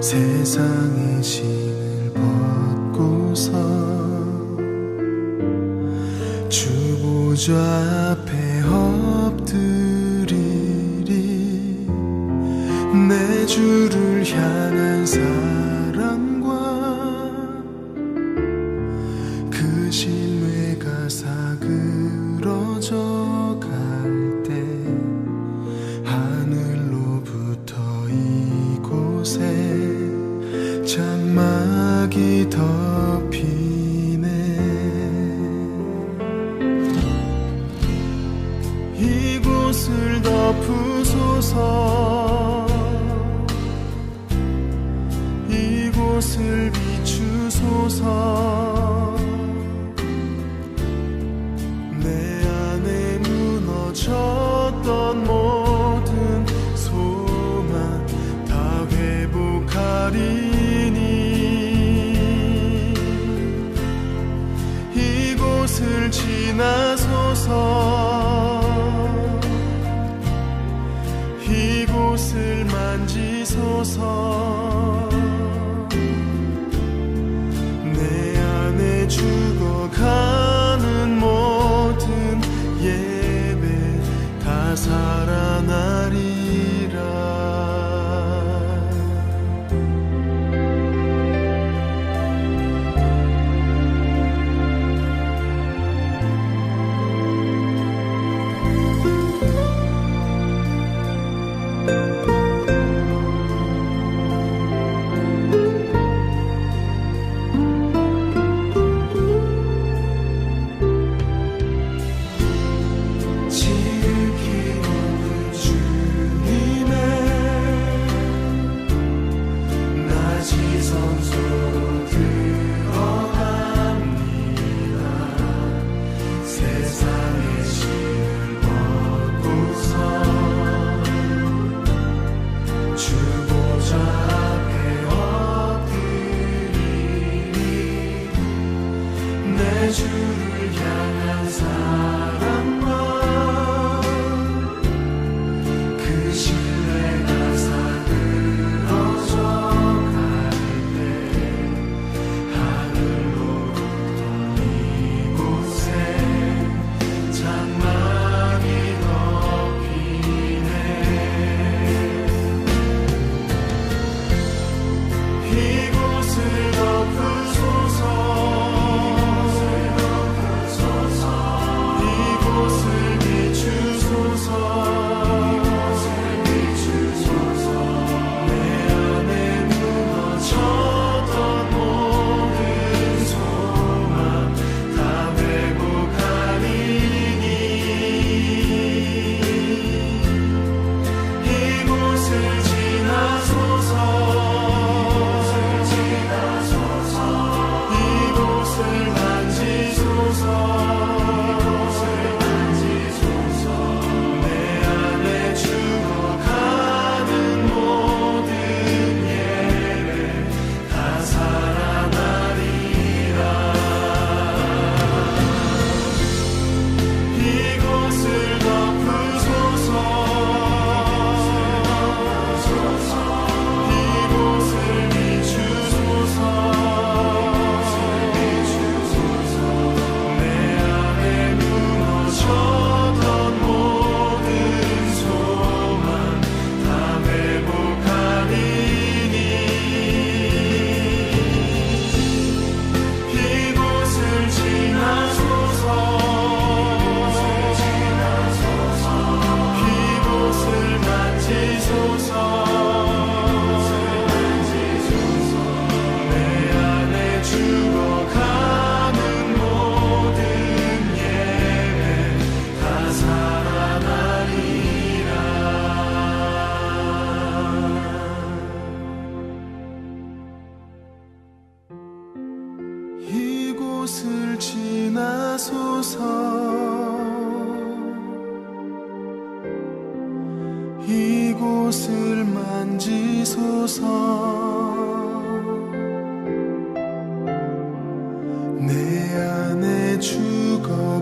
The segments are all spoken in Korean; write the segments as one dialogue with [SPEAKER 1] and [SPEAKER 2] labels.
[SPEAKER 1] 세상의 신을 벗고서 주보좌 앞에 엎드리리. 내 주를 향한 사랑과 그 신뢰가 사그러져 갈 때 하늘로부터 이곳에 장막이 덮이네. 이곳을 덮으소서. 이곳을 비추소서. 내 안에 무너졌던 모든 소망 다 회복하리니. 이곳을 지나소서. 이곳을 만지소서. 내 안에 죽어가는 모든 예배 다 살아나리라. 주를 향한 사랑과 그 신뢰가 사그러져 갈 때 하늘로부터 이곳에 장막이 덮이네. 이곳을 덮으소서. 이곳을 지나소서. 이곳을 만지소서. 내 안에 죽어가는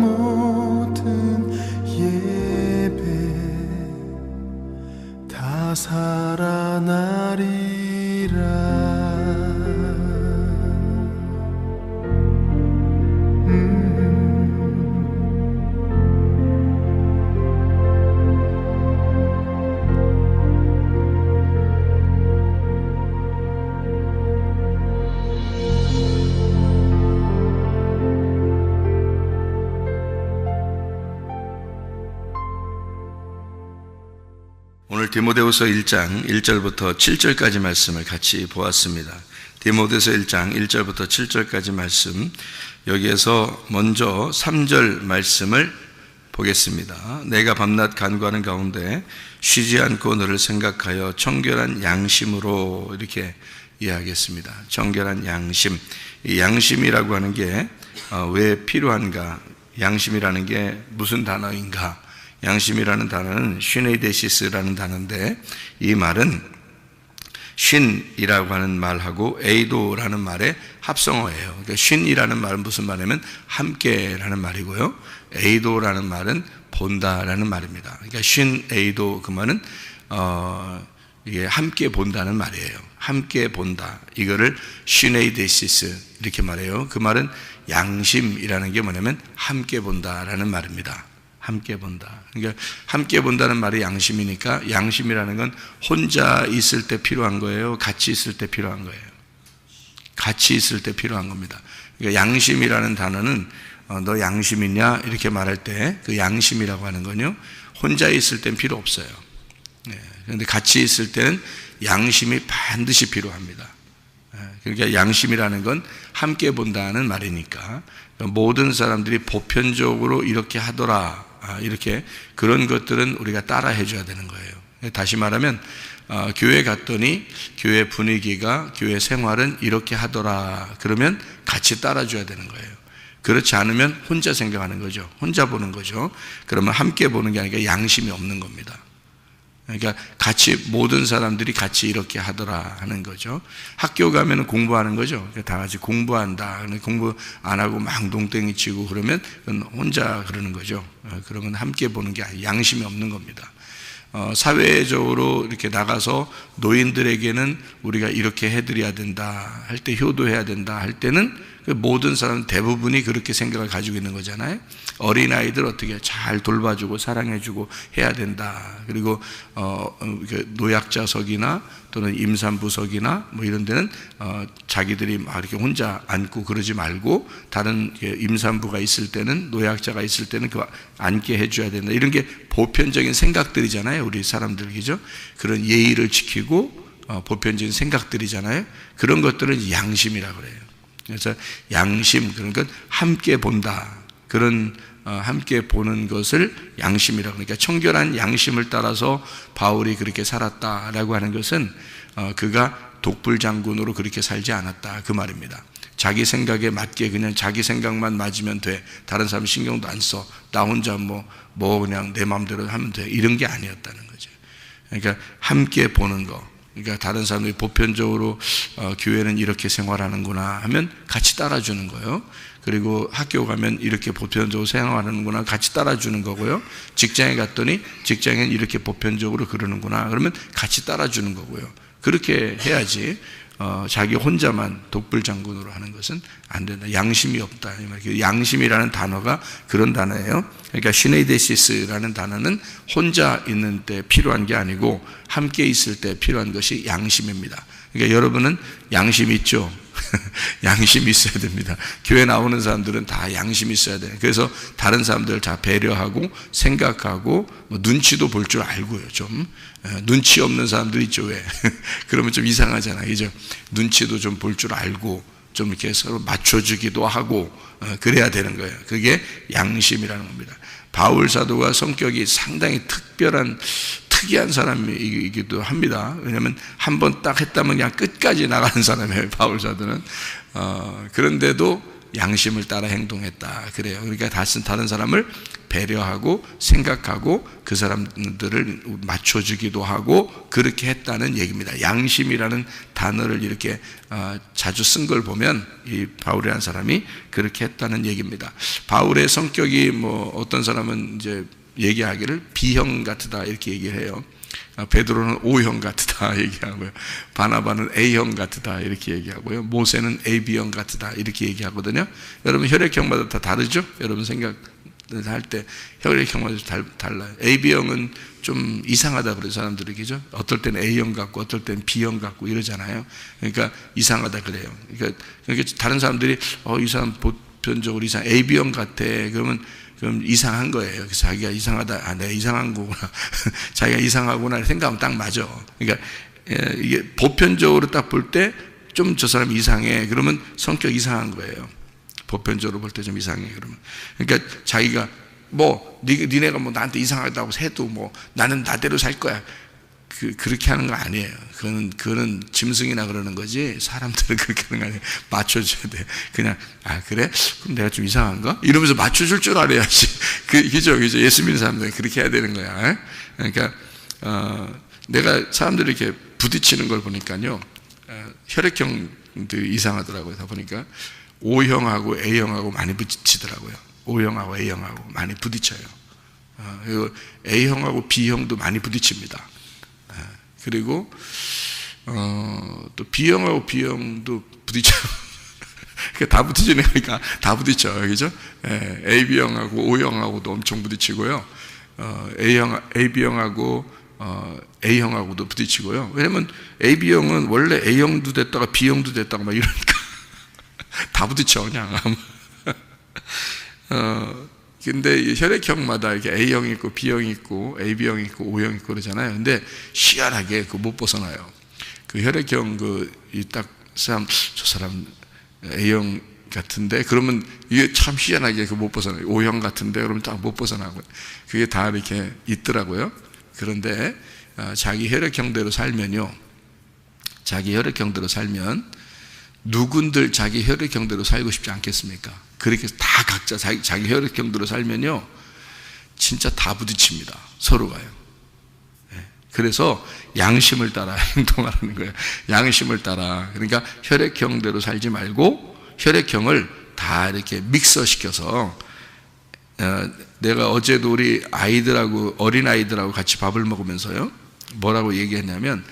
[SPEAKER 1] 모든 예배 다 살아나
[SPEAKER 2] 오늘 디모데후서 1장 1절부터 7절까지 말씀을 같이 보았습니다. 디모데후서 1장 1절부터 7절까지 말씀, 여기에서 먼저 3절 말씀을 보겠습니다. 내가 밤낮 간구하는 가운데 쉬지 않고 너를 생각하여 청결한 양심으로, 이렇게 이야기했습니다. 청결한 양심. 이 양심이라고 하는 게 왜 필요한가? 양심이라는 게 무슨 단어인가? 양심이라는 단어는 슈네이데시스라는 단어인데, 이 말은 쉰이라고 하는 말하고 에이도라는 말의 합성어예요. 그러니까 쉰이라는 말은 무슨 말이냐면 함께라는 말이고요, 에이도라는 말은 본다라는 말입니다. 그러니까 쉰 에이도, 그 말은 이게 함께 본다는 말이에요. 함께 본다, 이거를 슈네이데시스 이렇게 말해요. 그 말은 양심이라는 게 뭐냐면 함께 본다라는 말입니다. 함께 본다. 그러니까 함께 본다는 말이 양심이니까, 양심이라는 건 혼자 있을 때 필요한 거예요, 같이 있을 때 필요한 거예요? 같이 있을 때 필요한 겁니다. 그러니까 양심이라는 단어는 너 양심 있냐? 이렇게 말할 때 그 양심이라고 하는 건요, 혼자 있을 땐 필요 없어요. 그런데 같이 있을 때는 양심이 반드시 필요합니다. 그러니까 양심이라는 건 함께 본다는 말이니까, 모든 사람들이 보편적으로 이렇게 하더라, 이렇게 그런 것들은 우리가 따라 해줘야 되는 거예요. 다시 말하면 교회 갔더니 교회 분위기가, 교회 생활은 이렇게 하더라, 그러면 같이 따라줘야 되는 거예요. 그렇지 않으면 혼자 생각하는 거죠. 혼자 보는 거죠. 그러면 함께 보는 게 아니라 양심이 없는 겁니다. 그러니까 같이, 모든 사람들이 같이 이렇게 하더라 하는 거죠. 학교 가면 공부하는 거죠. 그러니까 다 같이 공부한다. 공부 안 하고 망동땡이 치고 그러면 그건 혼자 그러는 거죠. 그러면 함께 보는 게 아니라 양심이 없는 겁니다. 사회적으로 이렇게 나가서 노인들에게는 우리가 이렇게 해드려야 된다 할 때, 효도해야 된다 할 때는 모든 사람 대부분이 그렇게 생각을 가지고 있는 거잖아요. 어린아이들 어떻게 잘 돌봐주고 사랑해주고 해야 된다. 그리고 노약자석이나 또는 임산부석이나 뭐 이런 데는 자기들이 막 이렇게 혼자 앉고 그러지 말고, 다른 임산부가 있을 때는, 노약자가 있을 때는 그 앉게 해줘야 된다. 이런 게 보편적인 생각들이잖아요, 우리 사람들. 그죠? 그런 예의를 지키고 보편적인 생각들이잖아요. 그런 것들은 양심이라고 그래요. 그래서 양심, 그러니까 함께 본다, 그런 함께 보는 것을 양심이라고. 그러니까 청결한 양심을 따라서 바울이 그렇게 살았다라고 하는 것은 그가 독불장군으로 그렇게 살지 않았다, 그 말입니다. 자기 생각에 맞게 그냥 자기 생각만 맞으면 돼, 다른 사람 신경도 안 써, 나 혼자 뭐 그냥 내 마음대로 하면 돼, 이런 게 아니었다는 거죠. 그러니까 함께 보는 거, 그러니까 다른 사람들이 보편적으로 교회는 이렇게 생활하는구나 하면 같이 따라주는 거예요. 그리고 학교 가면 이렇게 보편적으로 생활하는구나, 같이 따라주는 거고요. 직장에 갔더니 직장엔 이렇게 보편적으로 그러는구나, 그러면 같이 따라주는 거고요. 그렇게 해야지 자기 혼자만 독불장군으로 하는 것은 안 된다. 양심이 없다. 양심이라는 단어가 그런 단어예요. 그러니까 시네이데시스라는 단어는 혼자 있는 때 필요한 게 아니고 함께 있을 때 필요한 것이 양심입니다. 그러니까 여러분은 양심 있죠? 양심이 있어야 됩니다. 교회 나오는 사람들은 다 양심이 있어야 돼요. 그래서 다른 사람들을 다 배려하고 생각하고, 뭐 눈치도 볼 줄 알고요. 좀 눈치 없는 사람들 있죠. 왜? 그러면 좀 이상하잖아요, 그죠? 눈치도 좀 볼 줄 알고 좀 이렇게 서로 맞춰주기도 하고 그래야 되는 거예요. 그게 양심이라는 겁니다. 바울 사도가 성격이 상당히 특이한 사람이기도 합니다. 왜냐하면 한 번 딱 했다면 그냥 끝까지 나가는 사람이에요, 바울 사도는. 그런데도 양심을 따라 행동했다, 그래요. 그러니까 다른 사람을 배려하고 생각하고 그 사람들을 맞춰주기도 하고 그렇게 했다는 얘기입니다. 양심이라는 단어를 이렇게 자주 쓴 걸 보면 이 바울이라는 사람이 그렇게 했다는 얘기입니다. 바울의 성격이 뭐 어떤 사람은 이제 얘기하기를 B형 같다 이렇게 얘기를 해요. 베드로는 O형 같으다 얘기하고요. 바나바는 A형 같으다 이렇게 얘기하고요. 모세는 AB형 같으다 이렇게 얘기하거든요. 여러분 혈액형마다 다 다르죠? 여러분 생각할 때 혈액형마다 달라요. AB형은 좀 이상하다 그래요, 사람들이. 그죠? 어떨 때는 A형 같고 어떨 때는 B형 같고 이러잖아요. 그러니까 이상하다 그래요. 그러니까 다른 사람들이 이 사람 보편적으로 AB형 같아. 그럼 이상한 거예요. 그래서 자기가 이상하다. 내가 이상한 거구나. 자기가 이상하구나 생각하면 딱 맞아. 그러니까 이게 보편적으로 딱 볼 때 좀 저 사람이 이상해. 그러면 성격 이상한 거예요. 보편적으로 볼 때 좀 이상해. 그러면. 그러니까 자기가 니네가 나한테 이상하다고 해도 나는 나대로 살 거야. 그렇게 하는 거 아니에요. 그거는 짐승이나 그러는 거지, 사람들은 그렇게 하는 거 아니에요. 맞춰줘야 돼. 그냥, 그래? 그럼 내가 좀 이상한가? 이러면서 맞춰줄 줄 알아야지. 그죠? 예수 믿는 사람들은 그렇게 해야 되는 거야. 그러니까, 내가 사람들이 이렇게 부딪히는 걸 보니까요, 혈액형들이 이상하더라고요. 다 보니까. O형하고 A형하고 많이 부딪히더라고요. O형하고 A형하고 많이 부딪혀요. 그리고 A형하고 B형도 많이 부딪힙니다. 그리고 또 B형하고 B형도 부딪혀요. 다 부딪히니까 다 부딪혀요. 그죠? AB형하고 O형하고도 엄청 부딪히고요. AB형하고 A형하고도 부딪히고요. 왜냐면 AB형은 원래 A형도 됐다가 B형도 됐다가 막 이러니까 다 부딪혀 그냥. 근데 혈액형마다 이렇게 A형이 있고 B형이 있고 AB형이 있고 O형이 있고 그러잖아요. 근데 희한하게 못 벗어나요. 그 혈액형 저 사람 A형 같은데 그러면 이게 참 희한하게 못 벗어나요. O형 같은데 그러면 딱 못 벗어나고 그게 다 이렇게 있더라고요. 그런데 자기 혈액형대로 살면요, 자기 혈액형대로 살면 누군들 자기 혈액형대로 살고 싶지 않겠습니까? 그렇게 다 각자 자기 혈액형대로 살면요, 진짜 다 부딪힙니다. 서로가요. 그래서 양심을 따라 행동하라는 거예요. 양심을 따라. 그러니까 혈액형대로 살지 말고 혈액형을 다 이렇게 믹서시켜서, 내가 어제도 우리 아이들하고, 어린아이들하고 같이 밥을 먹으면서요, 뭐라고 얘기했냐면,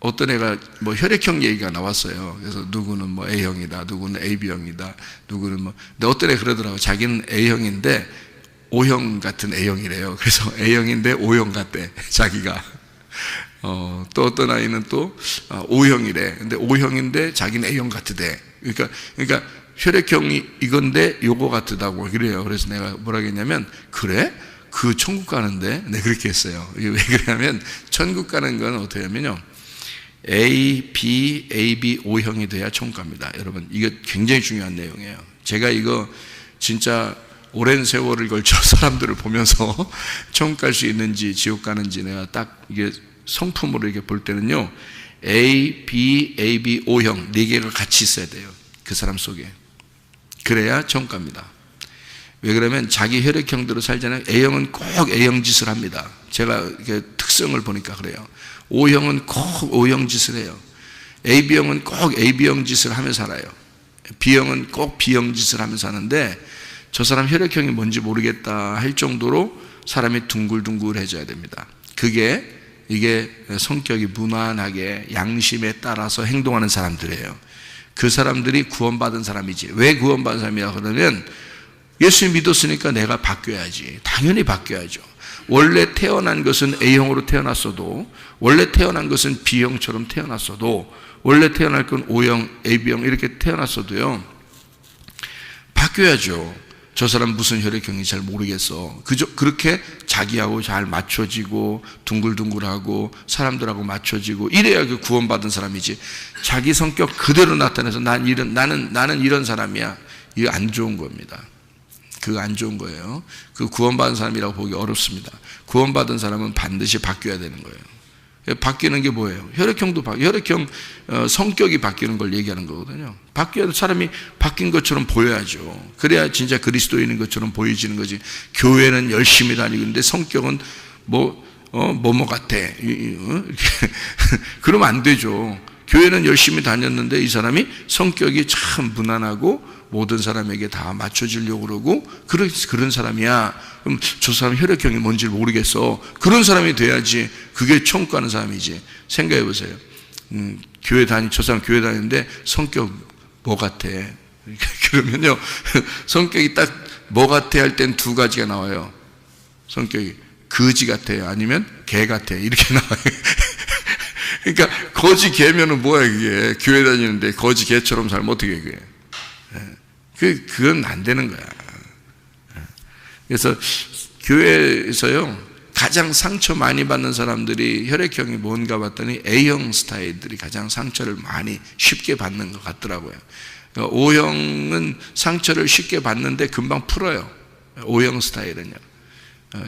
[SPEAKER 2] 어떤 애가 혈액형 얘기가 나왔어요. 그래서 누구는 A형이다, 누구는 AB형이다, 누구는 근데 어떤 애 그러더라고요. 자기는 A형인데 O형 같은 A형이래요. 그래서 A형인데 O형 같대, 자기가. 또 어떤 아이는 또 O형이래. 근데 O형인데 자기는 A형 같으대. 그러니까 혈액형이 이건데 요거 같다고 그래요. 그래서 내가 뭐라고 했냐면, 그래? 그 천국 가는데? 네, 그렇게 했어요. 이게 왜 그러냐면, 천국 가는 건 어떻게 하면요, A, B, AB, O형이 돼야 천국 갑니다. 여러분, 이거 굉장히 중요한 내용이에요. 제가 이거 진짜 오랜 세월을 걸쳐 사람들을 보면서 천국 갈 수 있는지 지옥 가는지 내가 딱 이게 성품으로 이렇게 볼 때는요, A, B, AB, O형 4개가 같이 있어야 돼요. 그 사람 속에. 그래야 천국 갑니다. 왜 그러면 자기 혈액형대로 살잖아요. A형은 꼭 A형 짓을 합니다. 제가 이렇게 특성을 보니까 그래요. O형은 꼭 O형 짓을 해요. AB형은 꼭 AB형 짓을 하며 살아요. B형은 꼭 B형 짓을 하며 사는데, 저 사람 혈액형이 뭔지 모르겠다 할 정도로 사람이 둥글둥글해져야 됩니다. 이게 성격이 무난하게 양심에 따라서 행동하는 사람들이에요. 그 사람들이 구원받은 사람이지. 왜 구원받은 사람이야 그러면, 예수 믿었으니까 내가 바뀌어야지. 당연히 바뀌어야죠. 원래 태어난 것은 A형으로 태어났어도, 원래 태어난 것은 B형처럼 태어났어도, 원래 태어날 건 O형, AB형 이렇게 태어났어도요, 바뀌어야죠. 저 사람 무슨 혈액형인지 잘 모르겠어. 그렇게 자기하고 잘 맞춰지고 둥글둥글하고 사람들하고 맞춰지고 이래야 그 구원받은 사람이지. 자기 성격 그대로 나타내서 나는 이런 사람이야. 이거 안 좋은 겁니다. 그거 안 좋은 거예요. 그 구원받은 사람이라고 보기 어렵습니다. 구원받은 사람은 반드시 바뀌어야 되는 거예요. 바뀌는 게 뭐예요? 혈액형 성격이 바뀌는 걸 얘기하는 거거든요. 바뀌어야 사람이 바뀐 것처럼 보여야죠. 그래야 진짜 그리스도인인 것처럼 보여지는 거지. 교회는 열심히 다니는데 성격은 뭐뭐 같아. 그러면 안 되죠. 교회는 열심히 다녔는데 이 사람이 성격이 참 무난하고 모든 사람에게 다 맞춰주려고 그러고 그런 사람이야. 그럼 저 사람 혈액형이 뭔지 모르겠어. 그런 사람이 돼야지. 그게 천국 가는 사람이지. 생각해 보세요. 저 사람 교회 다니는데 성격 뭐 같아? 그러면요, 성격이 딱 뭐 같아 할 땐 두 가지가 나와요. 성격이 거지 같아요, 아니면 개 같아요, 이렇게 나와요. 그러니까 거지 개면은 뭐야 이게. 교회 다니는데 거지 개처럼 살면 어떻게 해 그게. 그건 안 되는 거야. 그래서 교회에서요, 가장 상처 많이 받는 사람들이 혈액형이 뭔가 봤더니 A형 스타일들이 가장 상처를 많이 쉽게 받는 것 같더라고요. O형은 상처를 쉽게 받는데 금방 풀어요. O형 스타일은요.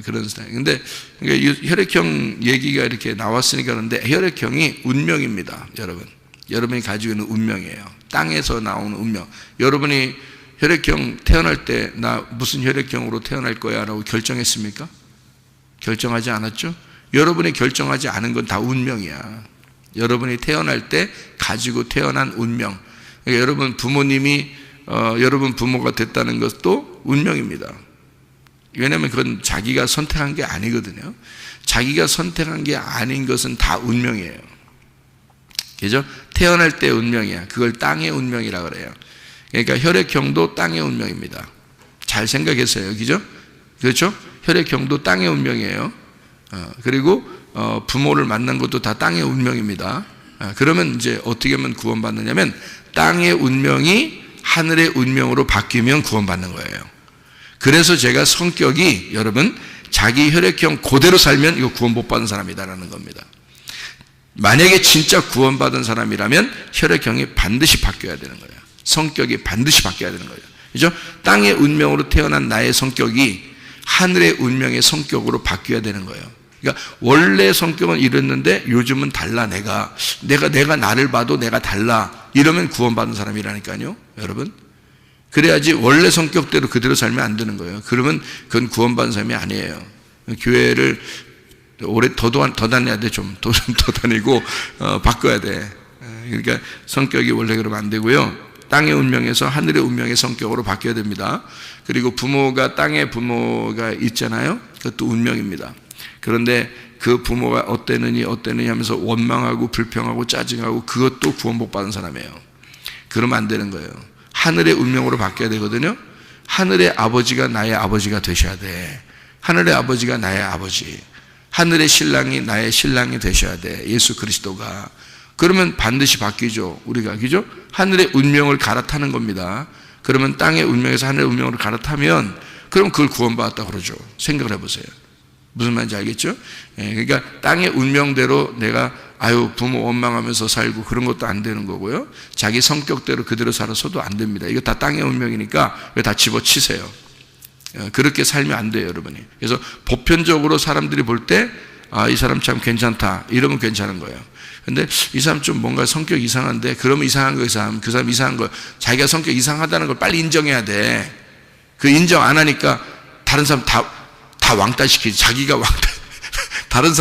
[SPEAKER 2] 그런 스타일. 근데 혈액형 얘기가 이렇게 나왔으니까 그런데 혈액형이 운명입니다, 여러분. 여러분이 가지고 있는 운명이에요. 땅에서 나오는 운명. 여러분이 혈액형 태어날 때 나 무슨 혈액형으로 태어날 거야 라고 결정했습니까? 결정하지 않았죠? 여러분이 결정하지 않은 건 다 운명이야. 여러분이 태어날 때 가지고 태어난 운명. 그러니까 여러분 부모님이 여러분 부모가 됐다는 것도 운명입니다. 왜냐하면 그건 자기가 선택한 게 아니거든요. 자기가 선택한 게 아닌 것은 다 운명이에요. 그죠? 태어날 때 운명이야. 그걸 땅의 운명이라고 그래요. 그러니까 혈액형도 땅의 운명입니다. 잘 생각했어요. 그죠? 그렇죠? 혈액형도 땅의 운명이에요. 그리고 부모를 만난 것도 다 땅의 운명입니다. 그러면 이제 어떻게 하면 구원받느냐면 땅의 운명이 하늘의 운명으로 바뀌면 구원받는 거예요. 그래서 제가 성격이 여러분 자기 혈액형 그대로 살면 이거 구원 못 받은 사람이다라는 겁니다. 만약에 진짜 구원받은 사람이라면 혈액형이 반드시 바뀌어야 되는 거예요. 성격이 반드시 바뀌어야 되는 거예요. 그죠? 땅의 운명으로 태어난 나의 성격이 하늘의 운명의 성격으로 바뀌어야 되는 거예요. 그러니까 원래 성격은 이랬는데 요즘은 달라. 내가 나를 봐도 내가 달라. 이러면 구원받은 사람이라니까요, 여러분. 그래야지 원래 성격대로 그대로 살면 안 되는 거예요. 그러면 그건 구원받은 사람이 아니에요. 교회를 오래 더 다녀야 돼. 좀 더 다니고 바꿔야 돼. 그러니까 성격이 원래 그러면 안 되고요. 땅의 운명에서 하늘의 운명의 성격으로 바뀌어야 됩니다. 그리고 부모가 땅의 부모가 있잖아요. 그것도 운명입니다. 그런데 그 부모가 어땠느니 하면서 원망하고 불평하고 짜증하고 그것도 구원 못 받은 사람이에요. 그러면 안 되는 거예요. 하늘의 운명으로 바뀌어야 되거든요. 하늘의 아버지가 나의 아버지가 되셔야 돼. 하늘의 아버지가 나의 아버지, 하늘의 신랑이 나의 신랑이 되셔야 돼. 예수 그리스도가. 그러면 반드시 바뀌죠, 우리가. 그죠? 하늘의 운명을 갈아타는 겁니다. 그러면 땅의 운명에서 하늘의 운명으로 갈아타면 그럼 그걸 구원받았다고 그러죠. 생각을 해보세요. 무슨 말인지 알겠죠? 그러니까 땅의 운명대로 내가 부모 원망하면서 살고 그런 것도 안 되는 거고요. 자기 성격대로 그대로 살아서도 안 됩니다. 이거 다 땅의 운명이니까 다 집어치세요. 그렇게 살면 안 돼요, 여러분이. 그래서 보편적으로 사람들이 볼 때 이 사람 참 괜찮다 이러면 괜찮은 거예요. 근데 이 사람 좀 뭔가 성격 이상한데, 그러면 이상한 거, 그 사람 이상한 거, 자기가 성격 이상하다는 걸 빨리 인정해야 돼. 그 인정 안 하니까 다른 사람 다 왕따시키지. 자기가 왕따, 다른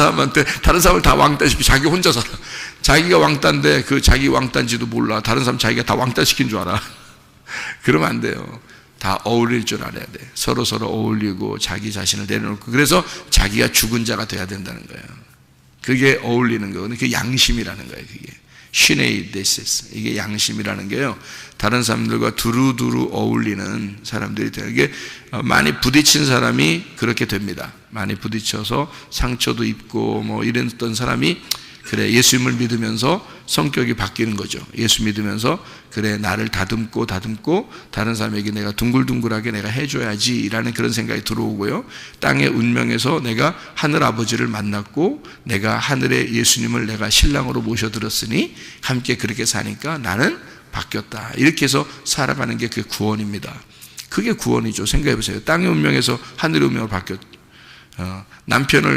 [SPEAKER 2] 사람을 다 왕따시키고 자기 혼자 살아. 자기가 왕따인데 그 자기 왕따인지도 몰라. 다른 사람 자기가 다 왕따시킨 줄 알아. 그러면 안 돼요. 다 어울릴 줄 알아야 돼. 서로 어울리고 자기 자신을 내려놓고, 그래서 자기가 죽은 자가 돼야 된다는 거예요. 그게 어울리는 거거든요. 그게 양심이라는 거예요. 그게 신의 데시스, 이게 양심이라는 게요, 다른 사람들과 두루두루 어울리는 사람들이 돼요. 이게 많이 부딪힌 사람이 그렇게 됩니다. 많이 부딪혀서 상처도 입고 뭐 이랬던 사람이 그래, 예수님을 믿으면서 성격이 바뀌는 거죠. 예수 믿으면서 그래, 나를 다듬고 다른 사람에게 내가 둥글둥글하게 내가 해줘야지 라는 그런 생각이 들어오고요. 땅의 운명에서 내가 하늘 아버지를 만났고 내가 하늘의 예수님을 내가 신랑으로 모셔들었으니 함께 그렇게 사니까 나는 바뀌었다. 이렇게 해서 살아가는 게 그게 구원입니다. 그게 구원이죠. 생각해 보세요. 땅의 운명에서 하늘의 운명으로 바뀌었.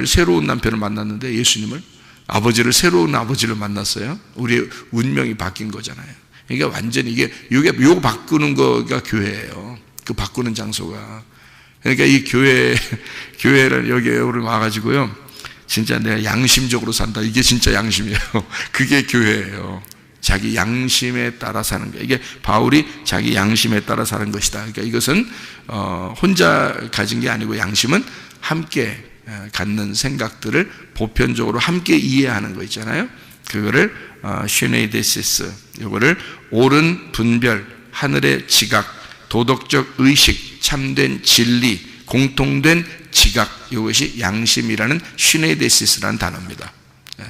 [SPEAKER 2] 새로운 남편을 만났는데 예수님을, 아버지를, 새로운 아버지를 만났어요. 우리의 운명이 바뀐 거잖아요. 그러니까 완전히 요거 바꾸는 거가 교회예요. 그 바꾸는 장소가. 그러니까 이 교회를 여기에 우리 와가지고요, 진짜 내가 양심적으로 산다. 이게 진짜 양심이에요. 그게 교회예요. 자기 양심에 따라 사는 거예요. 이게 바울이 자기 양심에 따라 사는 것이다. 그러니까 이것은 혼자 가진 게 아니고 양심은 함께 갖는 생각들을 보편적으로 함께 이해하는 거 있잖아요. 그거를 시네이데시스, 이거를 옳은 분별, 하늘의 지각, 도덕적 의식, 참된 진리, 공통된 지각, 이것이 양심이라는 시네이데시스라는 단어입니다.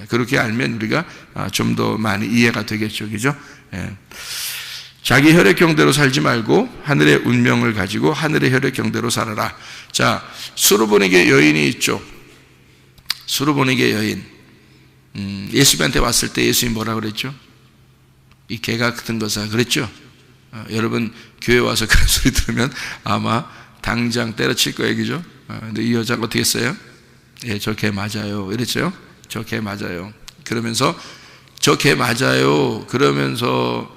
[SPEAKER 2] 그렇게 알면 우리가 좀 더 많이 이해가 되겠죠, 그죠? 자기 혈액형대로 살지 말고 하늘의 운명을 가지고 하늘의 혈액형대로 살아라. 자, 수르보니게 여인이 있죠. 수르보니게 여인. 예수님한테 왔을 때 예수님이 뭐라 그랬죠? 이 개가 같은 거사 그랬죠? 여러분 교회 와서 그런 소리 들으면 아마 당장 때려칠 거예요, 그죠? 근데 이 여자가 어떻게 했어요? 예, 저 개 맞아요. 이랬죠? 저 개 맞아요. 그러면서 저 개 맞아요. 그러면서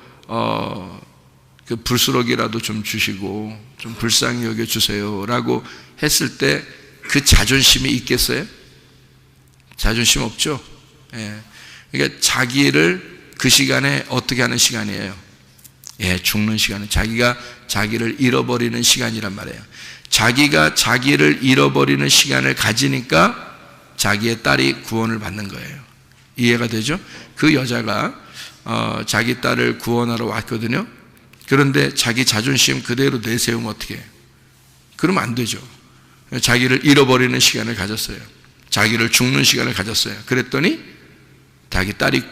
[SPEAKER 2] 그 불수록이라도 좀 주시고 좀 불쌍히 여겨 주세요라고 했을 때 그 자존심이 있겠어요? 자존심 없죠. 예. 그러니까 자기를 그 시간에 어떻게 하는 시간이에요? 예, 죽는 시간은 자기가 자기를 잃어버리는 시간이란 말이에요. 자기가 자기를 잃어버리는 시간을 가지니까 자기의 딸이 구원을 받는 거예요. 이해가 되죠? 그 여자가 자기 딸을 구원하러 왔거든요. 그런데 자기 자존심 그대로 내세우면 어떻게 해요? 그러면 안 되죠. 자기를 잃어버리는 시간을 가졌어요. 자기를 죽는 시간을 가졌어요. 그랬더니 자기 딸이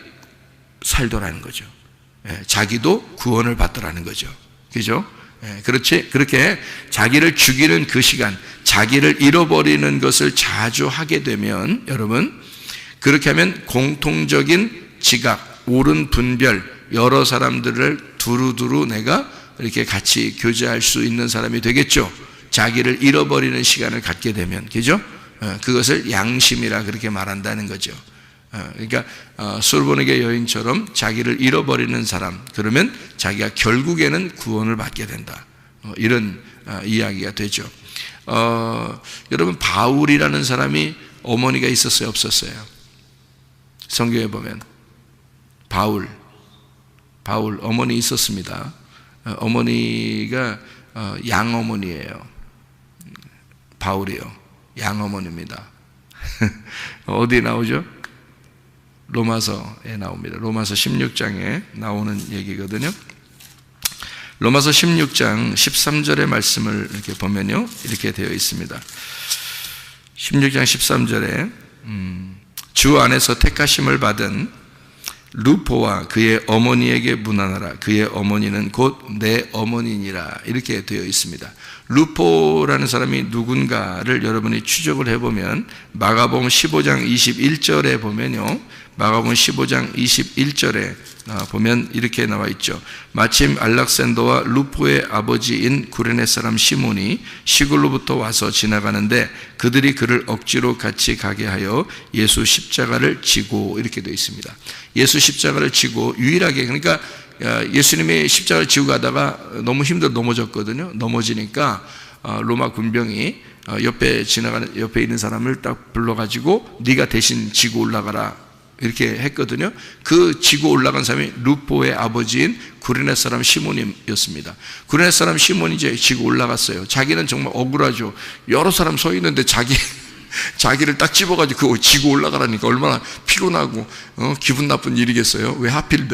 [SPEAKER 2] 살더라는 거죠. 예, 자기도 구원을 받더라는 거죠. 그죠? 예, 그렇지? 그렇게 자기를 죽이는 그 시간, 자기를 잃어버리는 것을 자주 하게 되면, 여러분, 그렇게 하면 공통적인 지각, 옳은 분별, 여러 사람들을 두루두루 내가 이렇게 같이 교제할 수 있는 사람이 되겠죠. 자기를 잃어버리는 시간을 갖게 되면, 그죠? 그것을 양심이라 그렇게 말한다는 거죠. 그러니까 수르보니게 여인처럼 자기를 잃어버리는 사람, 그러면 자기가 결국에는 구원을 받게 된다. 이런 이야기가 되죠. 여러분, 바울이라는 사람이 어머니가 있었어요, 없었어요? 성경에 보면 바울 어머니 있었습니다. 어머니가 양어머니예요. 바울이요, 양어머니입니다. 어디에 나오죠? 로마서에 나옵니다. 로마서 16장에 나오는 얘기거든요. 로마서 16장 13절의 말씀을 이렇게 보면요, 이렇게 되어 있습니다. 16장 13절에 주 안에서 택하심을 받은 루포와 그의 어머니에게 문안하라. 그의 어머니는 곧 내 어머니니라. 이렇게 되어 있습니다. 루포라는 사람이 누군가를 여러분이 추적을 해보면 마가복음 15장 21절에 보면요, 마가복음 15장 21절에 보면 이렇게 나와 있죠. 마침 알렉산더와 루포의 아버지인 구레네 사람 시몬이 시골로부터 와서 지나가는데 그들이 그를 억지로 같이 가게 하여 예수 십자가를 지고, 이렇게 되어 있습니다. 예수 십자가를 지고, 유일하게, 그러니까 예수님이 십자가를 지고 가다가 너무 힘들어 넘어졌거든요. 넘어지니까 로마 군병이 옆에 있는 사람을 딱 불러가지고 네가 대신 지고 올라가라, 이렇게 했거든요. 그 지고 올라간 사람이 루포의 아버지인 구레네 사람 시몬이었습니다. 구레네 사람 시몬이 이제 지고 올라갔어요. 자기는 정말 억울하죠. 여러 사람 서 있는데 자기를 딱 집어가지고 그거 지고 올라가라니까 얼마나 피곤하고 기분 나쁜 일이겠어요. 왜 하필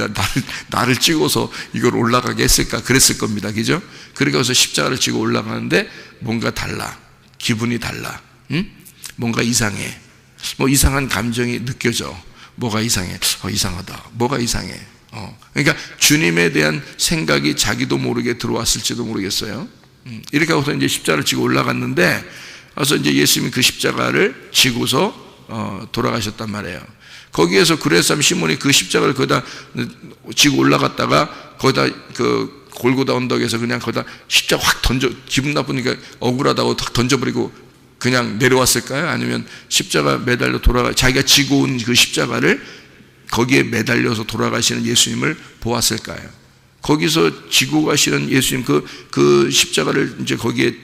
[SPEAKER 2] 나를 찍어서 이걸 올라가게 했을까? 그랬을 겁니다. 그죠? 그러니까 그래서 십자가를 지고 올라가는데 뭔가 달라. 기분이 달라. 응? 뭔가 이상해. 뭐 이상한 감정이 느껴져. 뭐가 이상해? 이상하다. 뭐가 이상해? 그러니까 주님에 대한 생각이 자기도 모르게 들어왔을지도 모르겠어요. 이렇게 하고서 이제 십자가를 지고 올라갔는데, 그래서 이제 예수님이 그 십자가를 지고서 돌아가셨단 말이에요. 거기에서 구레네 사람 시몬이 그 십자가를 거기다 지고 올라갔다가 거기다 그 골고다 언덕에서 그냥 거기다 십자가 확 기분 나쁘니까 억울하다고 탁 던져버리고 그냥 내려왔을까요? 아니면 십자가 매달려 자기가 지고 온 그 십자가를 거기에 매달려서 돌아가시는 예수님을 보았을까요? 거기서 지고 가시는 예수님 그 십자가를 이제 거기에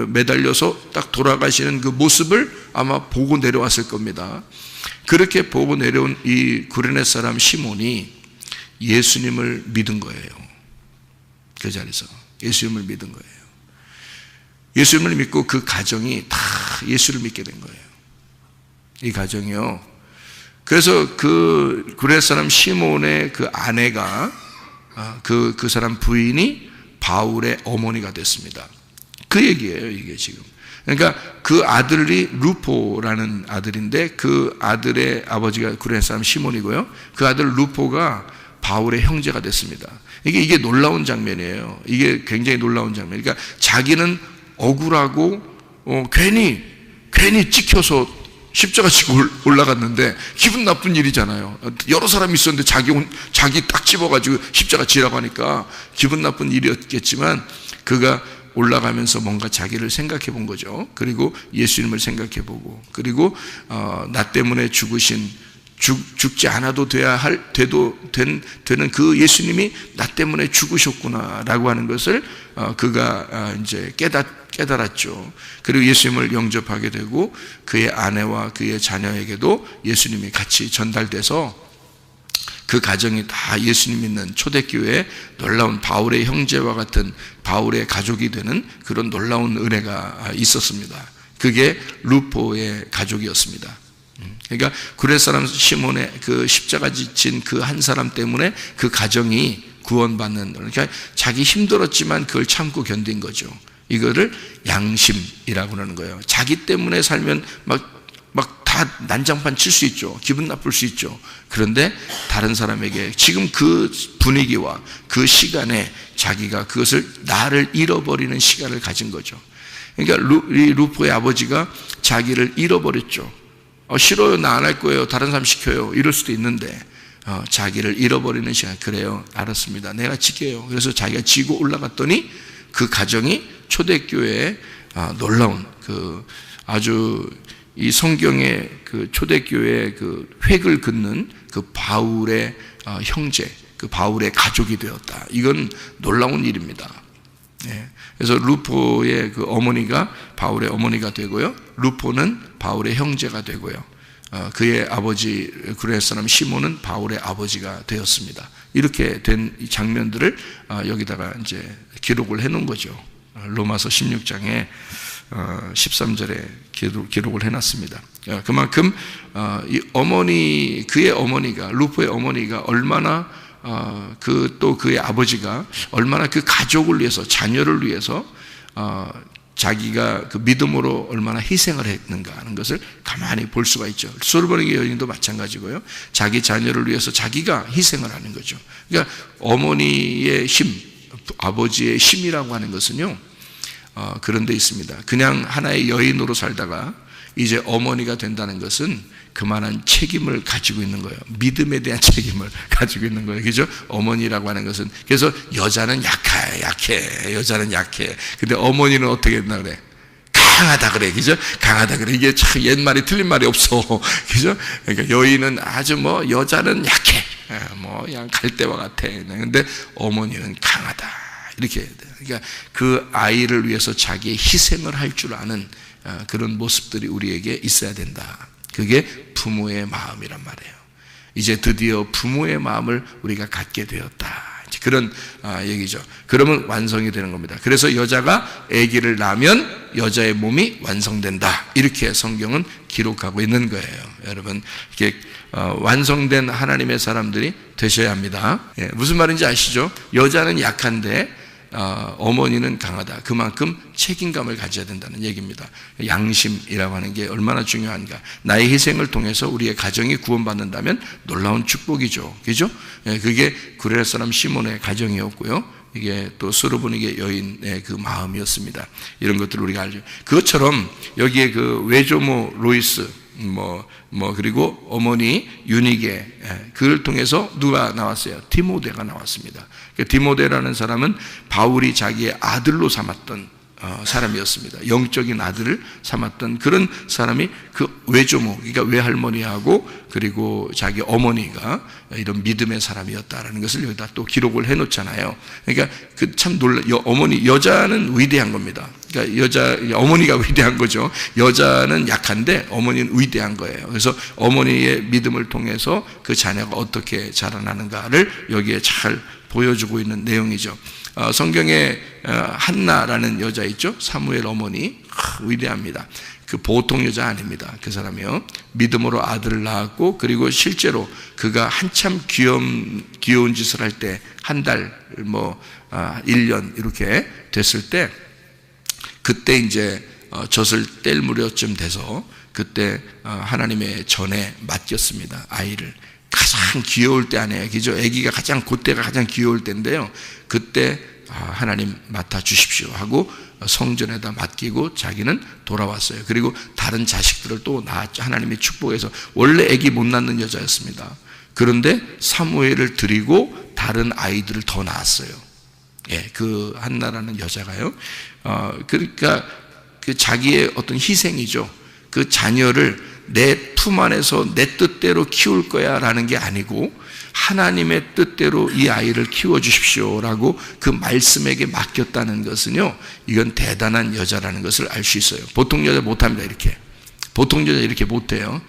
[SPEAKER 2] 매달려서 딱 돌아가시는 그 모습을 아마 보고 내려왔을 겁니다. 그렇게 보고 내려온 이 구레네 사람 시몬이 예수님을 믿은 거예요. 그 자리에서 예수님을 믿은 거예요. 예수님을 믿고 그 가정이 다 예수를 믿게 된 거예요. 이 가정이요. 그래서 그 구레네 사람 시몬의 그 아내가 그 사람 부인이 바울의 어머니가 됐습니다. 그 얘기예요, 이게 지금. 그러니까 그 아들이 루포라는 아들인데 그 아들의 아버지가 구레네 사람 시몬이고요. 그 아들 루포가 바울의 형제가 됐습니다. 이게 놀라운 장면이에요. 이게 굉장히 놀라운 장면. 그러니까 자기는 억울하고 괜히 찍혀서 십자가 지고 올라갔는데 기분 나쁜 일이잖아요. 여러 사람이 있었는데 자기 딱 집어가지고 십자가 지라고 하니까 기분 나쁜 일이었겠지만 그가 올라가면서 뭔가 자기를 생각해 본 거죠. 그리고 예수님을 생각해 보고, 그리고 나 때문에 죽지 않아도 되는 그 예수님이 나 때문에 죽으셨구나라고 하는 것을 그가 이제 깨달았죠. 그리고 예수님을 영접하게 되고 그의 아내와 그의 자녀에게도 예수님이 같이 전달돼서 그 가정이 다 예수님 믿는 초대교회에 놀라운 바울의 형제와 같은 바울의 가족이 되는 그런 놀라운 은혜가 있었습니다. 그게 루포의 가족이었습니다. 그러니까 구레네 사람 시몬의 그 십자가 지친 그 한 사람 때문에 그 가정이 구원받는, 그러니까 자기 힘들었지만 그걸 참고 견딘 거죠. 이거를 양심이라고 하는 거예요. 자기 때문에 살면 막 다 난장판 칠 수 있죠. 기분 나쁠 수 있죠. 그런데 다른 사람에게 지금 그 분위기와 그 시간에 자기가 그것을 나를 잃어버리는 시간을 가진 거죠. 그러니까 루포의 아버지가 자기를 잃어버렸죠. 싫어요, 나 안 할 거예요, 다른 사람 시켜요, 이럴 수도 있는데 자기를 잃어버리는 시간. 그래요, 알았습니다, 내가 지켜요. 그래서 자기가 지고 올라갔더니 그 가정이 초대교회에 놀라운 그 아주 이 성경의 그 초대교회의 그 획을 긋는 그 바울의 형제, 그 바울의 가족이 되었다. 이건 놀라운 일입니다. 그래서 루포의 그 어머니가 바울의 어머니가 되고요, 루포는 바울의 형제가 되고요, 그의 아버지 구레네 사람 시몬은 바울의 아버지가 되었습니다. 이렇게 된 이 장면들을 여기다가 이제 기록을 해놓은 거죠. 로마서 16장에 13절에 기록을 해놨습니다. 그만큼 이 어머니, 그의 어머니가, 루포의 어머니가 얼마나 또 그의 아버지가 얼마나 그 가족을 위해서, 자녀를 위해서 자기가 그 믿음으로 얼마나 희생을 했는가 하는 것을 가만히 볼 수가 있죠. 소르베네게 여인도 마찬가지고요. 자기 자녀를 위해서 자기가 희생을 하는 거죠. 그러니까 어머니의 힘, 아버지의 힘이라고 하는 것은요, 그런 데 있습니다. 그냥 하나의 여인으로 살다가 이제 어머니가 된다는 것은 그만한 책임을 가지고 있는 거예요. 믿음에 대한 책임을 가지고 있는 거예요. 그죠? 어머니라고 하는 것은. 그래서 여자는 약해. 여자는 약해. 근데 어머니는 어떻게 했나 그래? 강하다 그래. 그죠? 강하다 그래. 이게 참 옛말이 틀린 말이 없어. 그죠? 그러니까 여인은 아주 여자는 약해. 그냥 갈대와 같아. 근데 어머니는 강하다. 이렇게 해야 돼요. 그러니까 그 아이를 위해서 자기의 희생을 할 줄 아는 그런 모습들이 우리에게 있어야 된다. 그게 부모의 마음이란 말이에요. 이제 드디어 부모의 마음을 우리가 갖게 되었다. 그런 얘기죠. 그러면 완성이 되는 겁니다. 그래서 여자가 아기를 낳으면 여자의 몸이 완성된다. 이렇게 성경은 기록하고 있는 거예요. 여러분, 이렇게 완성된 하나님의 사람들이 되셔야 합니다. 무슨 말인지 아시죠? 여자는 약한데 어머니는 강하다. 그만큼 책임감을 가져야 된다는 얘기입니다. 양심이라고 하는 게 얼마나 중요한가. 나의 희생을 통해서 우리의 가정이 구원받는다면 놀라운 축복이죠. 그죠? 그게 구레네 사람 시몬의 가정이었고요, 이게 또 소르베네게 여인의 그 마음이었습니다. 이런 것들을 우리가 알죠. 그것처럼 여기에 그 외조모 로이스 그리고 어머니 유니게, 그를 통해서 누가 나왔어요? 디모데가 나왔습니다. 디모데라는 사람은 바울이 자기의 아들로 삼았던 사람이었습니다. 영적인 아들을 삼았던 그런 사람이 그 외조모, 그러니까 외할머니하고 그리고 자기 어머니가 이런 믿음의 사람이었다라는 것을 여기다 또 기록을 해놓잖아요. 그러니까 그 참 어머니, 여자는 위대한 겁니다. 그러니까 어머니가 위대한 거죠. 여자는 약한데 어머니는 위대한 거예요. 그래서 어머니의 믿음을 통해서 그 자녀가 어떻게 자라나는가를 여기에 잘 보여주고 있는 내용이죠. 성경에 한나라는 여자 있죠. 사무엘 어머니, 위대합니다. 그 보통 여자 아닙니다. 그 사람이요. 믿음으로 아들을 낳았고, 그리고 실제로 그가 한참 귀여운 짓을 할 때, 한 달, 1년 이렇게 됐을 때, 그때 이제 젖을 뗄 무렵쯤 돼서 그때 하나님의 전에 맡겼습니다. 아이를. 가장 귀여울 때 아니에요. 그죠? 아기가 그때가 가장 귀여울 때인데요. 그때 하나님 맡아 주십시오 하고 성전에다 맡기고 자기는 돌아왔어요. 그리고 다른 자식들을 또 낳았죠. 하나님이 축복해서. 원래 아기 못 낳는 여자였습니다. 그런데 사무엘을 드리고 다른 아이들을 더 낳았어요. 예, 그 한나라는 여자가요. 그러니까 그 자기의 어떤 희생이죠. 그 자녀를 내 품 안에서 내 뜻대로 키울 거야 라는 게 아니고 하나님의 뜻대로 이 아이를 키워주십시오라고 그 말씀에게 맡겼다는 것은요, 이건 대단한 여자라는 것을 알 수 있어요. 보통 여자 못합니다. 이렇게 보통 여자 이렇게 못해요.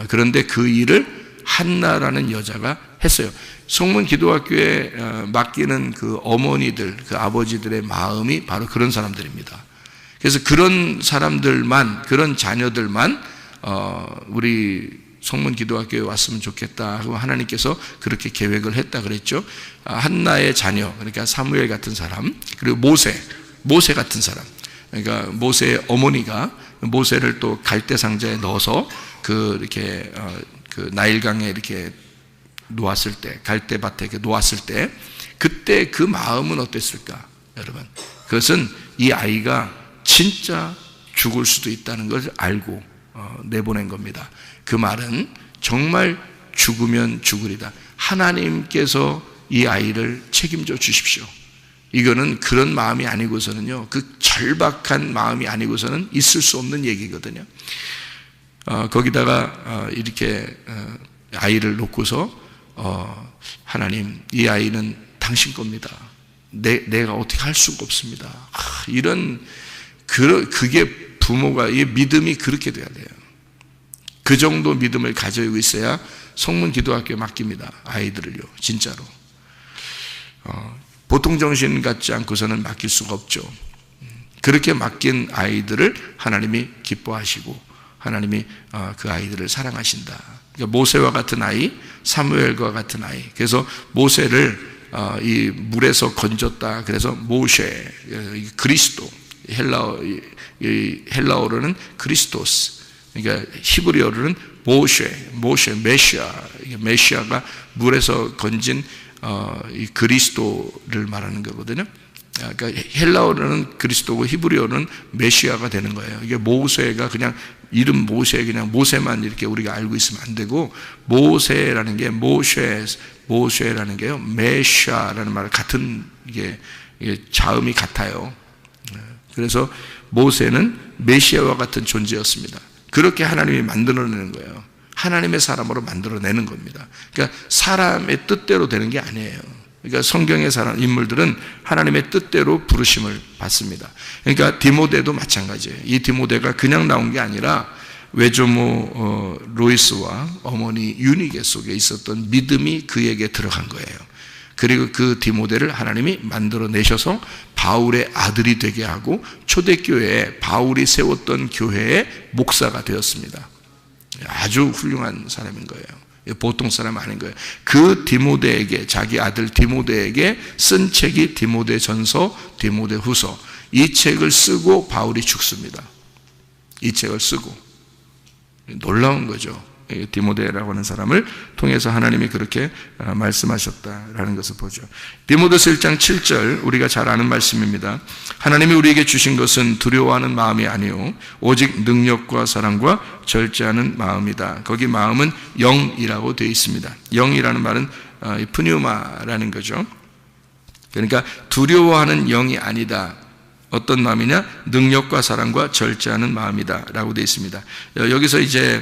[SPEAKER 2] 그런데 그 일을 한나라는 여자가 했어요. 성문 기도학교에 맡기는 그 어머니들, 그 아버지들의 마음이 바로 그런 사람들입니다. 그래서 그런 사람들만, 그런 자녀들만 우리 성문 기도학교에 왔으면 좋겠다 하고 하나님께서 그렇게 계획을 했다 그랬죠. 한나의 자녀, 그러니까 사무엘 같은 사람, 그리고 모세 같은 사람, 그러니까 모세의 어머니가 모세를 또 갈대 상자에 넣어서 이렇게 그 나일강에 이렇게 놓았을 때, 갈대밭에 이렇게 놓았을 때, 그때 그 마음은 어땠을까, 여러분? 그것은 이 아이가 진짜 죽을 수도 있다는 걸 알고 내보낸 겁니다. 그 말은 정말 죽으면 죽으리다. 하나님께서 이 아이를 책임져 주십시오. 이거는 그런 마음이 아니고서는요, 그 절박한 마음이 아니고서는 있을 수 없는 얘기거든요. 거기다가 이렇게 아이를 놓고서 하나님, 이 아이는 당신 겁니다. 내가 어떻게 할 수가 없습니다. 그게 부모가, 이 믿음이 그렇게 돼야 돼요. 그 정도 믿음을 가지고 있어야 성문 기도학교에 맡깁니다. 아이들을요, 진짜로. 보통 정신 같지 않고서는 맡길 수가 없죠. 그렇게 맡긴 아이들을 하나님이 기뻐하시고 하나님이 그 아이들을 사랑하신다. 그러니까 모세와 같은 아이, 사무엘과 같은 아이. 그래서 모세를 이 물에서 건졌다. 그래서 모세, 그리스도, 헬라어로는 크리스토스, 그러니까 히브리어로는 모세, 메시아가 물에서 건진 이 그리스도를 말하는 거거든요. 그러니까 헬라어로는 그리스도고 히브리어로는 메시아가 되는 거예요. 이게 모세가 그냥 이름 모세, 그냥 모세만 이렇게 우리가 알고 있으면 안 되고, 모세라는 게 모세라는 게요, 메시아라는 말 같은 이게 자음이 같아요. 그래서 모세는 메시아와 같은 존재였습니다. 그렇게 하나님이 만들어내는 거예요. 하나님의 사람으로 만들어내는 겁니다. 그러니까 사람의 뜻대로 되는 게 아니에요. 그러니까 성경의 사람 인물들은 하나님의 뜻대로 부르심을 받습니다. 그러니까 디모데도 마찬가지예요. 이 디모데가 그냥 나온 게 아니라 외조모 로이스와 어머니 유니게 속에 있었던 믿음이 그에게 들어간 거예요. 그리고 그 디모데를 하나님이 만들어내셔서 바울의 아들이 되게 하고 초대교회에 바울이 세웠던 교회의 목사가 되었습니다. 아주 훌륭한 사람인 거예요. 보통 사람 아닌 거예요. 그 디모데에게, 자기 아들 디모데에게 쓴 책이 디모데전서, 디모데후서. 이 책을 쓰고 바울이 죽습니다. 이 책을 쓰고. 놀라운 거죠. 디모데라고 하는 사람을 통해서 하나님이 그렇게 말씀하셨다라는 것을 보죠. 디모데서 1장 7절, 우리가 잘 아는 말씀입니다. 하나님이 우리에게 주신 것은 두려워하는 마음이 아니요 오직 능력과 사랑과 절제하는 마음이다. 거기 마음은 영이라고 되어 있습니다. 영이라는 말은 푸뉴마라는 거죠. 그러니까 두려워하는 영이 아니다. 어떤 마음이냐? 능력과 사랑과 절제하는 마음이다 라고 되어 있습니다. 여기서 이제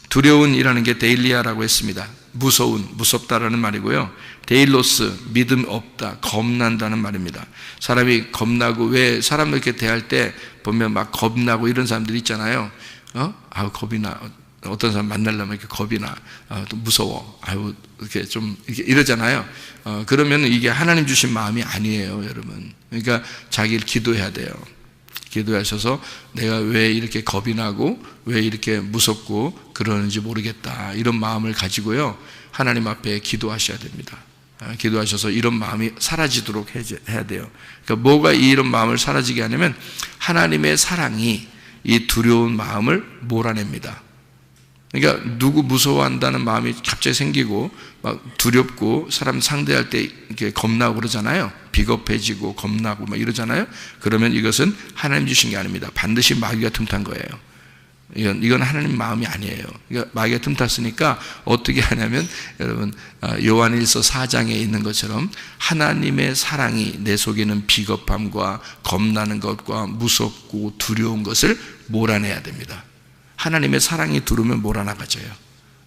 [SPEAKER 2] 두려운이라는 게 데일리아라고 했습니다. 무섭다라는 말이고요. 데일로스, 믿음 없다, 겁난다는 말입니다. 사람이 겁나고, 왜 사람을 이렇게 대할 때 보면 막 겁나고 이런 사람들이 있잖아요. 겁이 나. 어떤 사람 만나려면 이렇게 겁이 나. 또 무서워. 이렇게 좀 이러잖아요. 그러면 이게 하나님 주신 마음이 아니에요, 여러분. 그러니까 자기를 기도해야 돼요. 기도하셔서 내가 왜 이렇게 겁이 나고 왜 이렇게 무섭고 그러는지 모르겠다, 이런 마음을 가지고요, 하나님 앞에 기도하셔야 됩니다. 기도하셔서 이런 마음이 사라지도록 해야 돼요. 그러니까 뭐가 이런 마음을 사라지게 하냐면 하나님의 사랑이 이 두려운 마음을 몰아냅니다. 그러니까 누구 무서워한다는 마음이 갑자기 생기고 막 두렵고 사람 상대할 때 이렇게 겁나고 그러잖아요. 비겁해지고 겁나고 막 이러잖아요. 그러면 이것은 하나님 주신 게 아닙니다. 반드시 마귀가 틈탄 거예요. 이건 하나님 마음이 아니에요. 그러니까 마귀가 틈탔으니까 어떻게 하냐면, 여러분, 요한일서 4장에 있는 것처럼 하나님의 사랑이 내 속에는 비겁함과 겁나는 것과 무섭고 두려운 것을 몰아내야 됩니다. 하나님의 사랑이 들어오면 몰아나가져요.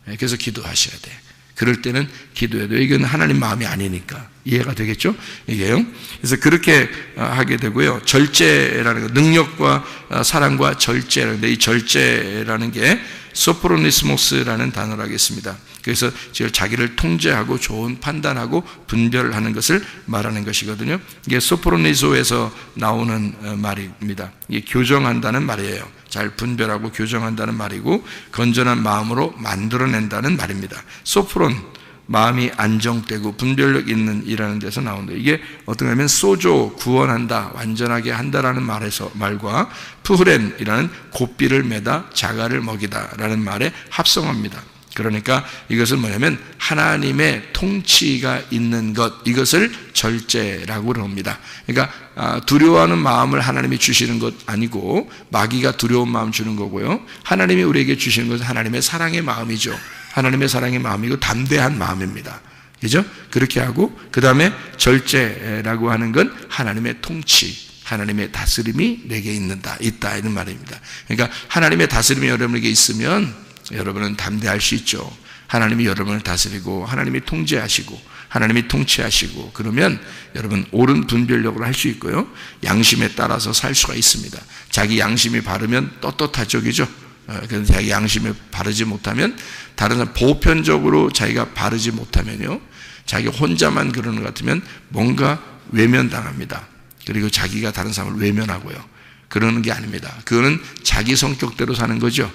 [SPEAKER 2] 그래서 기도하셔야 돼. 그럴 때는 기도해도 이건 하나님 마음이 아니니까. 이해가 되겠죠? 이게요. 그래서 그렇게 하게 되고요. 절제라는 거, 능력과 사랑과 절제라는 데, 이 절제라는 게 소프로니스모스라는 단어로 하겠습니다. 그래서 자기를 통제하고 좋은 판단하고 분별하는 것을 말하는 것이거든요. 이게 소프로니소에서 나오는 말입니다. 이게 교정한다는 말이에요. 잘 분별하고 교정한다는 말이고, 건전한 마음으로 만들어낸다는 말입니다. 소프론, 마음이 안정되고 분별력 있는 이라는 데서 나온다. 이게 어떤 거냐면 소조, 구원한다, 완전하게 한다라는 말과 푸흐렌이라는 고삐를 매다, 자갈을 먹이다 라는 말에 합성합니다. 그러니까 이것은 뭐냐면 하나님의 통치가 있는 것, 이것을 절제라고 합니다. 그러니까 두려워하는 마음을 하나님이 주시는 것 아니고 마귀가 두려운 마음 주는 거고요. 하나님이 우리에게 주시는 것은 하나님의 사랑의 마음이죠. 하나님의 사랑의 마음이고 담대한 마음입니다. 그죠? 그렇게 하고, 그 다음에 절제라고 하는 건 하나님의 통치, 하나님의 다스림이 내게 있다 이런 말입니다. 그러니까 하나님의 다스림이 여러분에게 있으면 여러분은 담대할 수 있죠. 하나님이 여러분을 다스리고 하나님이 통제하시고 하나님이 통치하시고, 그러면 여러분 옳은 분별력으로 할 수 있고요, 양심에 따라서 살 수가 있습니다. 자기 양심이 바르면 떳떳하죠, 그죠? 그래서 자기 양심에 바르지 못하면, 다른 사람 보편적으로 자기가 바르지 못하면요, 자기 혼자만 그러는 것 같으면 뭔가 외면당합니다. 그리고 자기가 다른 사람을 외면하고요, 그러는 게 아닙니다. 그거는 자기 성격대로 사는 거죠.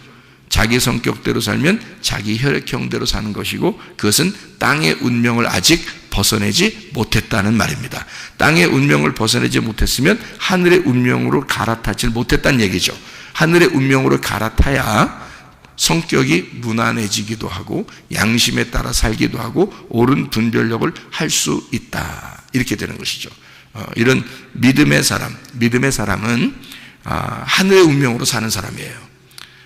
[SPEAKER 2] 자기 성격대로 살면 자기 혈액형대로 사는 것이고, 그것은 땅의 운명을 아직 벗어내지 못했다는 말입니다. 땅의 운명을 벗어내지 못했으면 하늘의 운명으로 갈아타지 못했다는 얘기죠. 하늘의 운명으로 갈아타야 성격이 무난해지기도 하고 양심에 따라 살기도 하고 옳은 분별력을 할 수 있다, 이렇게 되는 것이죠. 이런 믿음의 사람은 하늘의 운명으로 사는 사람이에요.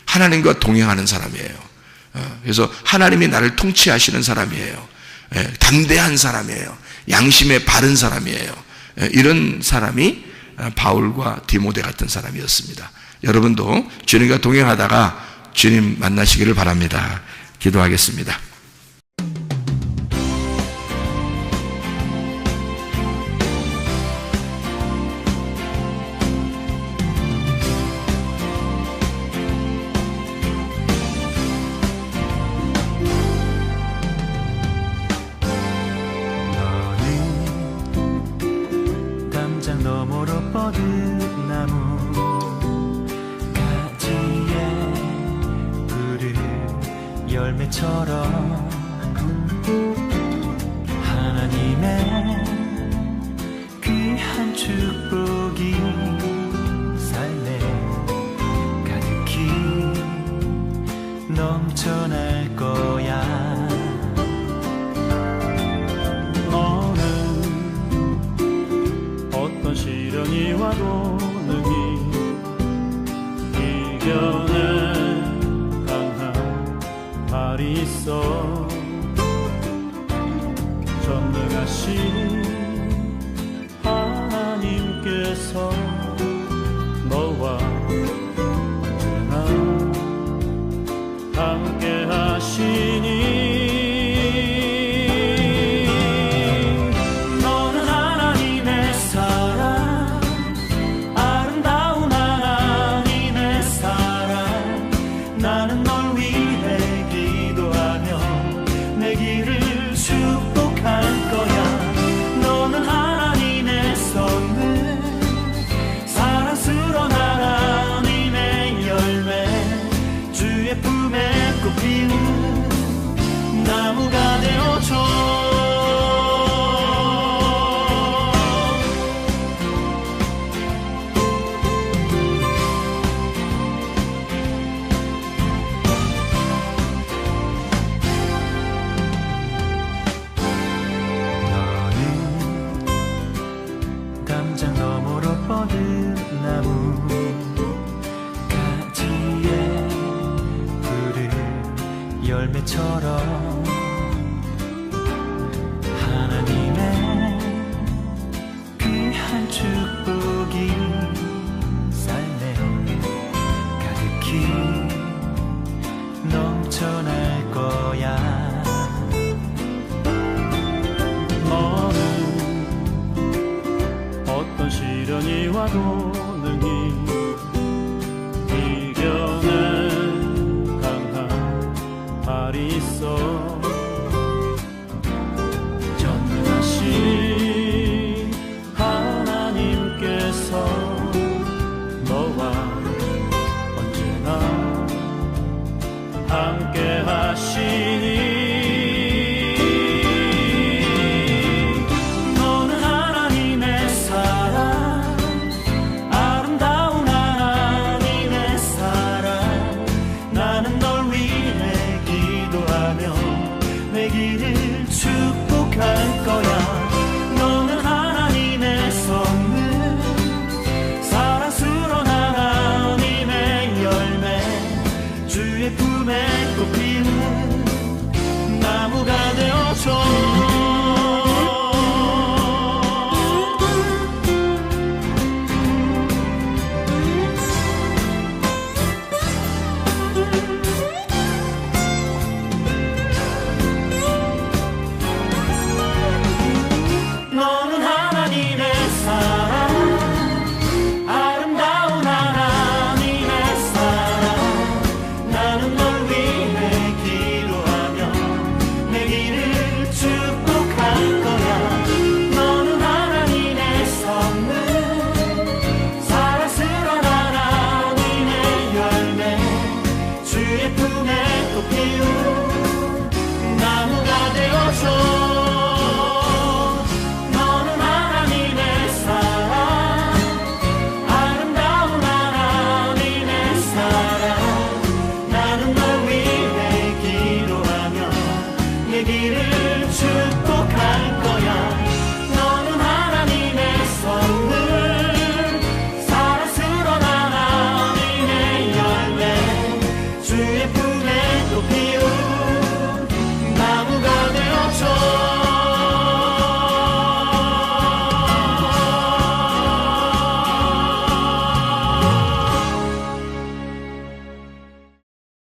[SPEAKER 2] 하나님과 동행하는 사람이에요. 그래서 하나님이 나를 통치하시는 사람이에요. 담대한 사람이에요. 양심에 바른 사람이에요. 이런 사람이 바울과 디모데 같은 사람이었습니다. 여러분도 주님과 동행하다가 주님 만나시기를 바랍니다. 기도하겠습니다.
[SPEAKER 3] 하나님의 귀한 축복이 삶에 가득히 넘쳐날 거야. 너는 어떤 시련이 와도 능히 이겨낼 강한 발이 있어. 전능하신 하나님께서 너와 언제나 함께 하시니
[SPEAKER 4] 거듭나무 가지에 푸른 열매처럼 하나님의 귀한 축복이 삶에 가득히 넘쳐날 거야.
[SPEAKER 3] 너는 어떤 시련이 와도